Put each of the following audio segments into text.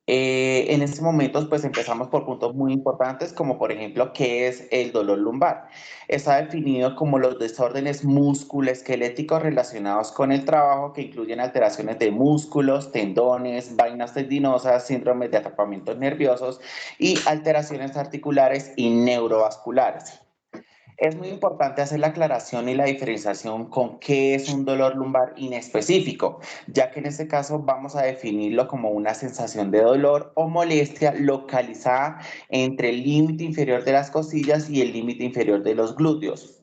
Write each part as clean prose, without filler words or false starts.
En este momento, pues empezamos por puntos muy importantes, como por ejemplo, ¿qué es el dolor lumbar? Está definido como los desórdenes musculoesqueléticos relacionados con el trabajo, que incluyen alteraciones de músculos, tendones, vainas tendinosas, síndromes de atrapamientos nerviosos y alteraciones articulares y neurovasculares. Es muy importante hacer la aclaración y la diferenciación con qué es un dolor lumbar inespecífico, ya que en este caso vamos a definirlo como una sensación de dolor o molestia localizada entre el límite inferior de las costillas y el límite inferior de los glúteos.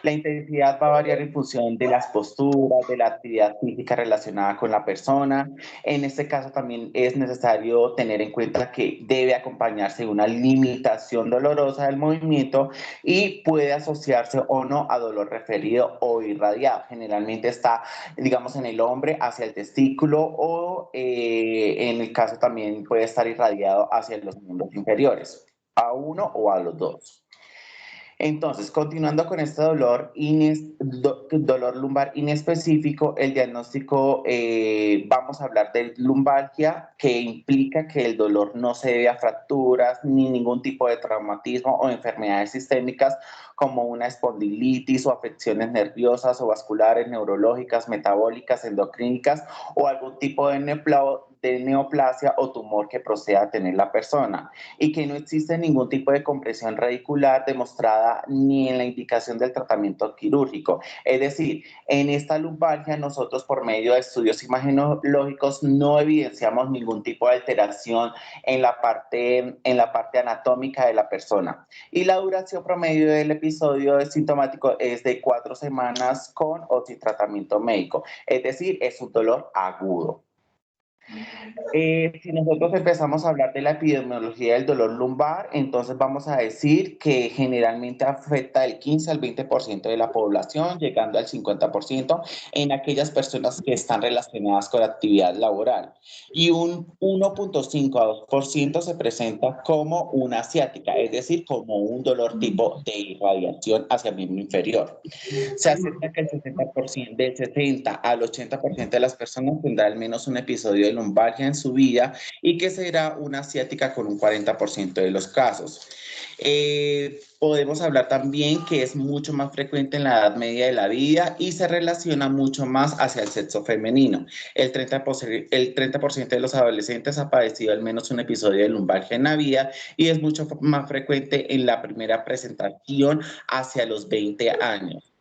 La intensidad va a variar en función de las posturas, de la actividad física relacionada con la persona. En este caso también es necesario tener en cuenta que debe acompañarse de una limitación dolorosa del movimiento y puede asociarse o no a dolor referido o irradiado. Generalmente está, digamos, en el hombre hacia el testículo o en el caso también puede estar irradiado hacia los miembros inferiores, a uno o a los dos. Entonces, continuando con este dolor lumbar inespecífico, el diagnóstico, vamos a hablar de lumbalgia, que implica que el dolor no se debe a fracturas ni ningún tipo de traumatismo o enfermedades sistémicas como una espondilitis o afecciones nerviosas o vasculares, neurológicas, metabólicas, endocrínicas o algún tipo de neoplasia o tumor que proceda a tener la persona, y que no existe ningún tipo de compresión radicular demostrada ni en la indicación del tratamiento quirúrgico. Es decir, en esta lumbalgia nosotros por medio de estudios imagenológicos no evidenciamos ningún tipo de alteración en la parte anatómica de la persona. Y la duración promedio del episodio sintomático es de 4 semanas con o sin tratamiento médico. Es decir, es un dolor agudo. Si nosotros empezamos a hablar de la epidemiología del dolor lumbar, entonces vamos a decir que generalmente afecta del 15 al 20% de la población, llegando al 50% en aquellas personas que están relacionadas con la actividad laboral. Y un 1.5 a 2% se presenta como una ciática, es decir, como un dolor tipo de irradiación hacia el miembro inferior. Se acepta que el 60%, del 60 al 80% de las personas tendrá al menos un episodio de lumbalgia en su vida y que será una ciática con un 40% de los casos. Podemos hablar también que es mucho más frecuente en la edad media de la vida y se relaciona mucho más hacia el sexo femenino. El 30% de los adolescentes ha padecido al menos un episodio de lumbalgia en la vida y es mucho más frecuente en la primera presentación hacia los 20 años.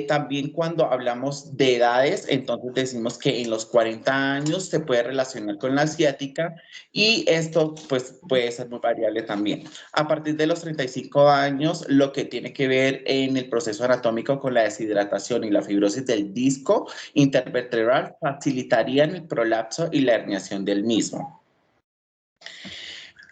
También cuando hablamos de edades, entonces decimos que en los 40 años se puede relacionar con la asiática y esto pues puede ser muy variable también. A partir de los 35 años, lo que tiene que ver en el proceso anatómico con la deshidratación y la fibrosis del disco intervertebral facilitarían el prolapso y la herniación del mismo.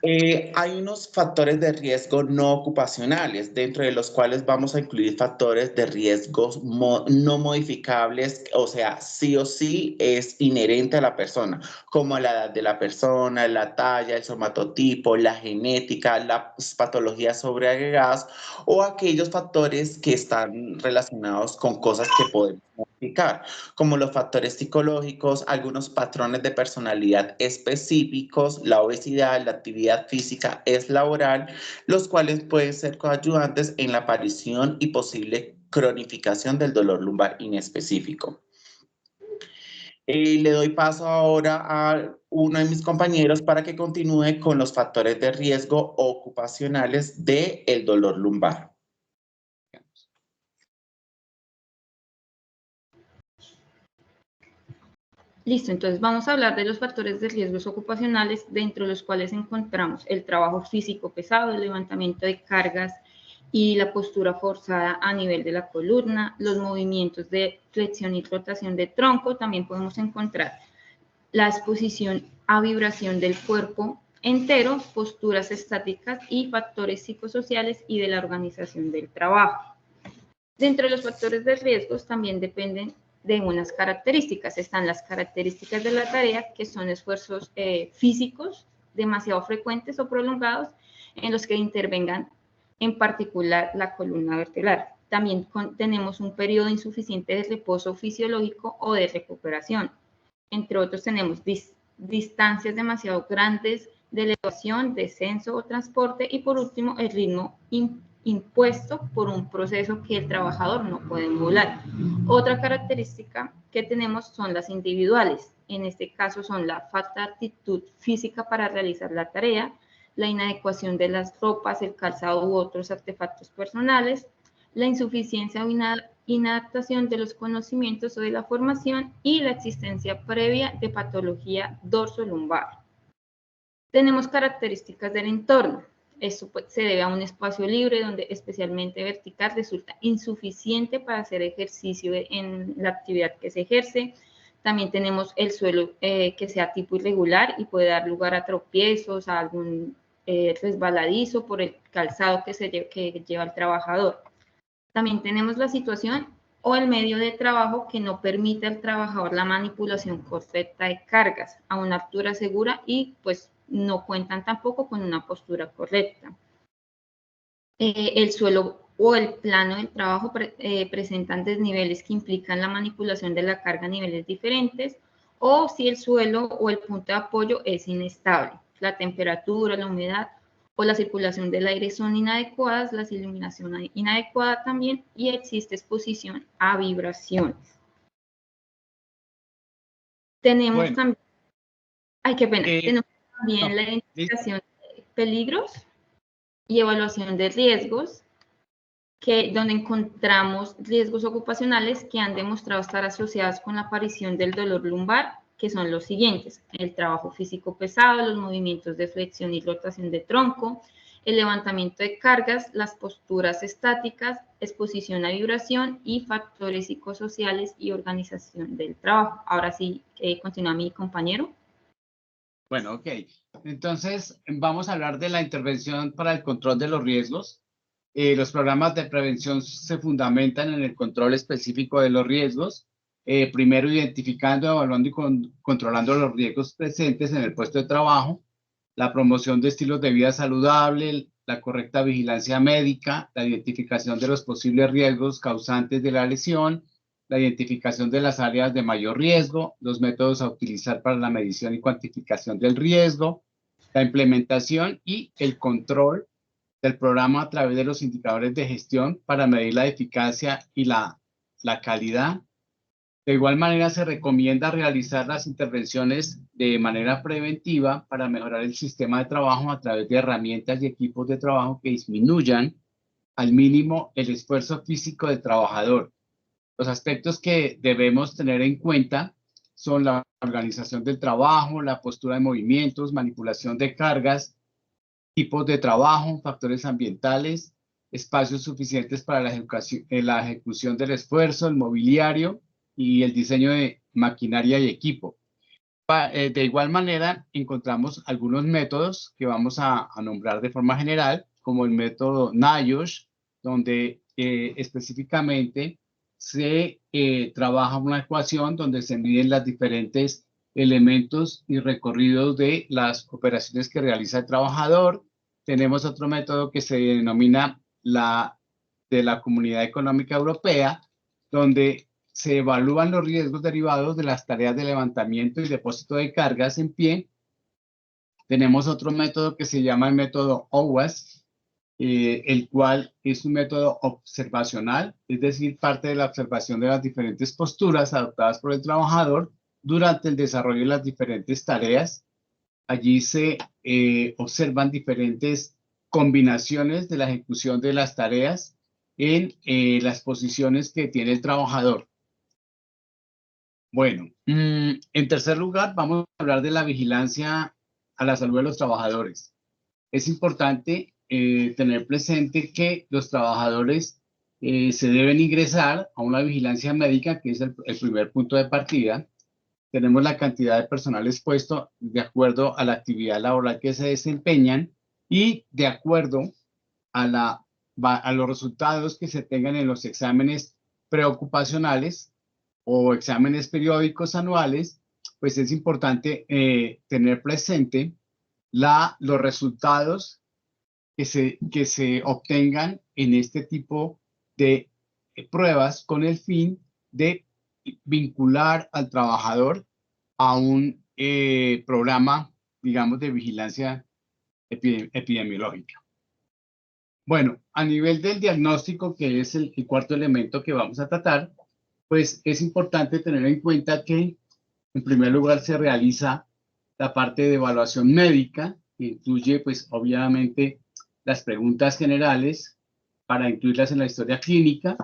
Hay unos factores de riesgo no ocupacionales, dentro de los cuales vamos a incluir factores de riesgos no modificables, o sea, sí o sí es inherente a la persona, como la edad de la persona, la talla, el somatotipo, la genética, las patologías sobreagregadas o aquellos factores que están relacionados con cosas que podemos modificar, como los factores psicológicos, algunos patrones de personalidad específicos, la obesidad, la actividad física es laboral, los cuales pueden ser coadyuvantes en la aparición y posible cronificación del dolor lumbar inespecífico. Le doy paso ahora a uno de mis compañeros para que continúe con los factores de riesgo ocupacionales del dolor lumbar. Listo, entonces vamos a hablar de los factores de riesgos ocupacionales, dentro de los cuales encontramos el trabajo físico pesado, el levantamiento de cargas y la postura forzada a nivel de la columna, los movimientos de flexión y rotación de tronco. También podemos encontrar la exposición a vibración del cuerpo entero, posturas estáticas y factores psicosociales y de la organización del trabajo. Dentro de los factores de riesgos también dependen de unas características. Están las características de la tarea, que son esfuerzos físicos demasiado frecuentes o prolongados en los que intervengan en particular la columna vertebral. También tenemos un periodo insuficiente de reposo fisiológico o de recuperación. Entre otros tenemos distancias demasiado grandes de elevación, descenso o transporte, y por último el ritmo impuesto por un proceso que el trabajador no puede modular. Otra característica que tenemos son las individuales. En este caso son la falta de actitud física para realizar la tarea, la inadecuación de las ropas, el calzado u otros artefactos personales, la insuficiencia o inadaptación de los conocimientos o de la formación y la existencia previa de patología dorsolumbar. Tenemos características del entorno. Esto se debe a un espacio libre donde especialmente vertical resulta insuficiente para hacer ejercicio en la actividad que se ejerce. También tenemos el suelo que sea tipo irregular y puede dar lugar a tropiezos, a algún resbaladizo por el calzado que lleva el trabajador. También tenemos la situación o el medio de trabajo que no permite al trabajador la manipulación correcta de cargas a una altura segura y pues no cuentan tampoco con una postura correcta. El suelo o el plano del trabajo presentan desniveles que implican la manipulación de la carga a niveles diferentes, o si el suelo o el punto de apoyo es inestable. La temperatura, la humedad o la circulación del aire son inadecuadas, la iluminación inadecuada también, y existe exposición a vibraciones. Tenemos también, qué pena, tenemos también la identificación de peligros y evaluación de riesgos, donde encontramos riesgos ocupacionales que han demostrado estar asociados con la aparición del dolor lumbar, que son los siguientes: el trabajo físico pesado, los movimientos de flexión y rotación de tronco, el levantamiento de cargas, las posturas estáticas, exposición a vibración y factores psicosociales y organización del trabajo. Ahora sí, continúa mi compañero. Bueno, ok. Entonces, vamos a hablar de la intervención para el control de los riesgos. Los programas de prevención se fundamentan en el control específico de los riesgos, primero identificando, evaluando y controlando los riesgos presentes en el puesto de trabajo, la promoción de estilos de vida saludable, la correcta vigilancia médica, la identificación de los posibles riesgos causantes de la lesión, la identificación de las áreas de mayor riesgo, los métodos a utilizar para la medición y cuantificación del riesgo, la implementación y el control del programa a través de los indicadores de gestión para medir la eficacia y la calidad. De igual manera, se recomienda realizar las intervenciones de manera preventiva para mejorar el sistema de trabajo a través de herramientas y equipos de trabajo que disminuyan al mínimo el esfuerzo físico del trabajador. Los aspectos que debemos tener en cuenta son la organización del trabajo, la postura de movimientos, manipulación de cargas, tipos de trabajo, factores ambientales, espacios suficientes para la ejecución del esfuerzo, el mobiliario y el diseño de maquinaria y equipo. De igual manera, encontramos algunos métodos que vamos a nombrar de forma general, como el método NIOSH, donde específicamente se trabaja una ecuación donde se miden los diferentes elementos y recorridos de las operaciones que realiza el trabajador. Tenemos otro método que se denomina de la Comunidad Económica Europea, donde se evalúan los riesgos derivados de las tareas de levantamiento y depósito de cargas en pie. Tenemos otro método que se llama el método OWASP, el cual es un método observacional, es decir, parte de la observación de las diferentes posturas adoptadas por el trabajador durante el desarrollo de las diferentes tareas. Allí se observan diferentes combinaciones de la ejecución de las tareas en las posiciones que tiene el trabajador. Bueno, en tercer lugar, vamos a hablar de la vigilancia a la salud de los trabajadores. Es importante tener presente que los trabajadores se deben ingresar a una vigilancia médica, que es el primer punto de partida. Tenemos la cantidad de personal expuesto de acuerdo a la actividad laboral que se desempeñan y de acuerdo a los resultados que se tengan en los exámenes preocupacionales o exámenes periódicos anuales. Pues es importante tener presente los resultados que se obtengan en este tipo de pruebas con el fin de vincular al trabajador a un programa, digamos, de vigilancia epidemiológica. Bueno, a nivel del diagnóstico, que es el cuarto elemento que vamos a tratar, pues es importante tener en cuenta que, en primer lugar, se realiza la parte de evaluación médica, que incluye, pues, obviamente, las preguntas generales para incluirlas en la historia clínica.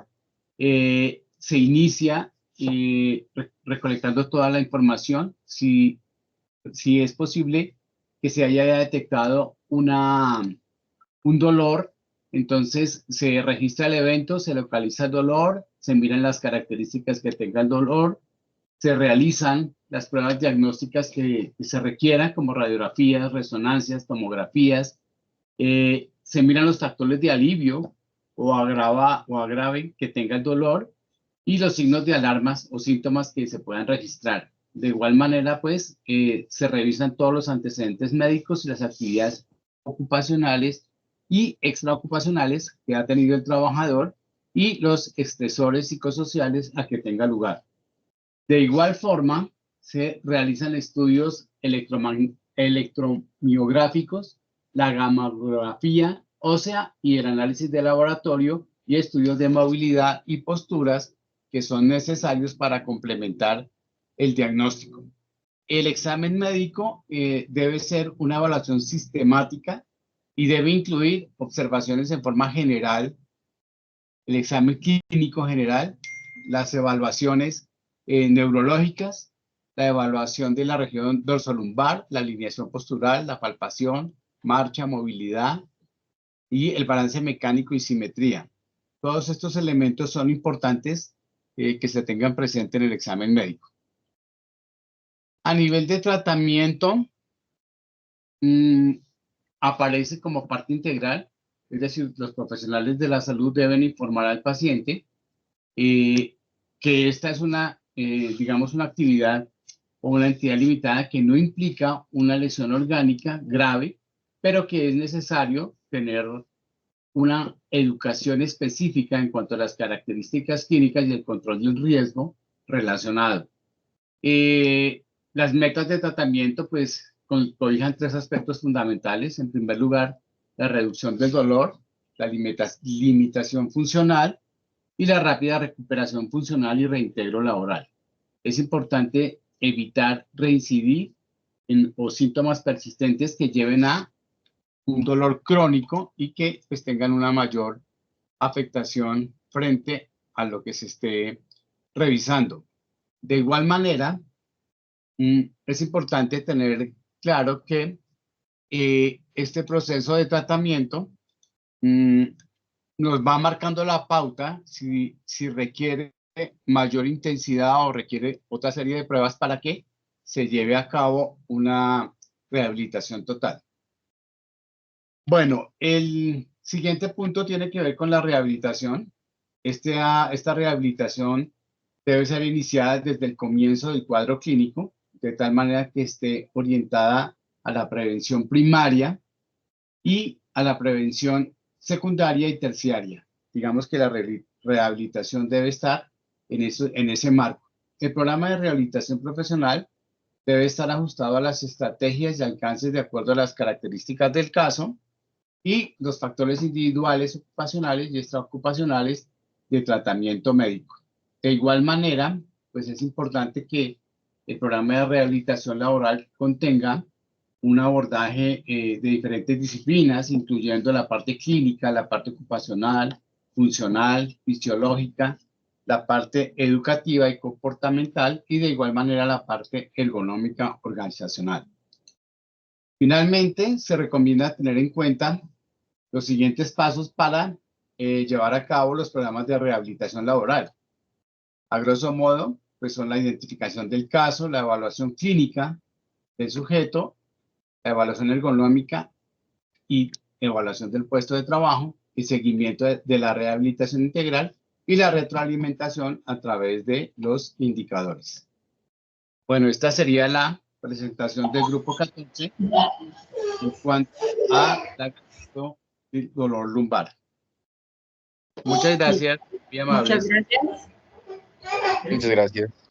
Se inicia recolectando toda la información, si es posible que se haya detectado un dolor. Entonces se registra el evento, se localiza el dolor, se miran las características que tenga el dolor, se realizan las pruebas diagnósticas que se requieran, como radiografías, resonancias, tomografías, se miran los factores de alivio o agrave que tenga el dolor y los signos de alarmas o síntomas que se puedan registrar. De igual manera, pues, se revisan todos los antecedentes médicos y las actividades ocupacionales y extraocupacionales que ha tenido el trabajador y los estresores psicosociales a que tenga lugar. De igual forma, se realizan estudios electromiográficos, la gamografía ósea y el análisis de laboratorio y estudios de movilidad y posturas que son necesarios para complementar el diagnóstico. El examen médico debe ser una evaluación sistemática y debe incluir observaciones en forma general, el examen clínico general, las evaluaciones neurológicas, la evaluación de la región dorsolumbar, la alineación postural, la palpación, marcha, movilidad y el balance mecánico y simetría. Todos estos elementos son importantes que se tengan presente en el examen médico. A nivel de tratamiento, aparece como parte integral, es decir, los profesionales de la salud deben informar al paciente que esta es digamos, una actividad o una entidad limitada que no implica una lesión orgánica grave, pero que es necesario tener una educación específica en cuanto a las características clínicas y el control del riesgo relacionado. Las metas de tratamiento, pues, cobijan tres aspectos fundamentales. En primer lugar, la reducción del dolor, la limitación funcional y la rápida recuperación funcional y reintegro laboral. Es importante evitar reincidir o síntomas persistentes que lleven a un dolor crónico y que pues tengan una mayor afectación frente a lo que se esté revisando. De igual manera, es importante tener claro que este proceso de tratamiento nos va marcando la pauta si requiere mayor intensidad o requiere otra serie de pruebas para que se lleve a cabo una rehabilitación total. Bueno, el siguiente punto tiene que ver con la rehabilitación. Esta rehabilitación debe ser iniciada desde el comienzo del cuadro clínico, de tal manera que esté orientada a la prevención primaria y a la prevención secundaria y terciaria. Digamos que la rehabilitación debe estar en ese marco. El programa de rehabilitación profesional debe estar ajustado a las estrategias y alcances de acuerdo a las características del caso y los factores individuales, ocupacionales y extraocupacionales de tratamiento médico. De igual manera, pues es importante que el programa de rehabilitación laboral contenga un abordaje de diferentes disciplinas, incluyendo la parte clínica, la parte ocupacional, funcional, fisiológica, la parte educativa y comportamental y de igual manera la parte ergonómica organizacional. Finalmente, se recomienda tener en cuenta los siguientes pasos para llevar a cabo los programas de rehabilitación laboral. A grosso modo, pues son la identificación del caso, la evaluación clínica del sujeto, la evaluación ergonómica y evaluación del puesto de trabajo, y seguimiento de la rehabilitación integral y la retroalimentación a través de los indicadores. Bueno, esta sería la presentación del grupo 14 en cuanto a el dolor lumbar. Muchas gracias. Muy amable. Muchas gracias. Muchas gracias.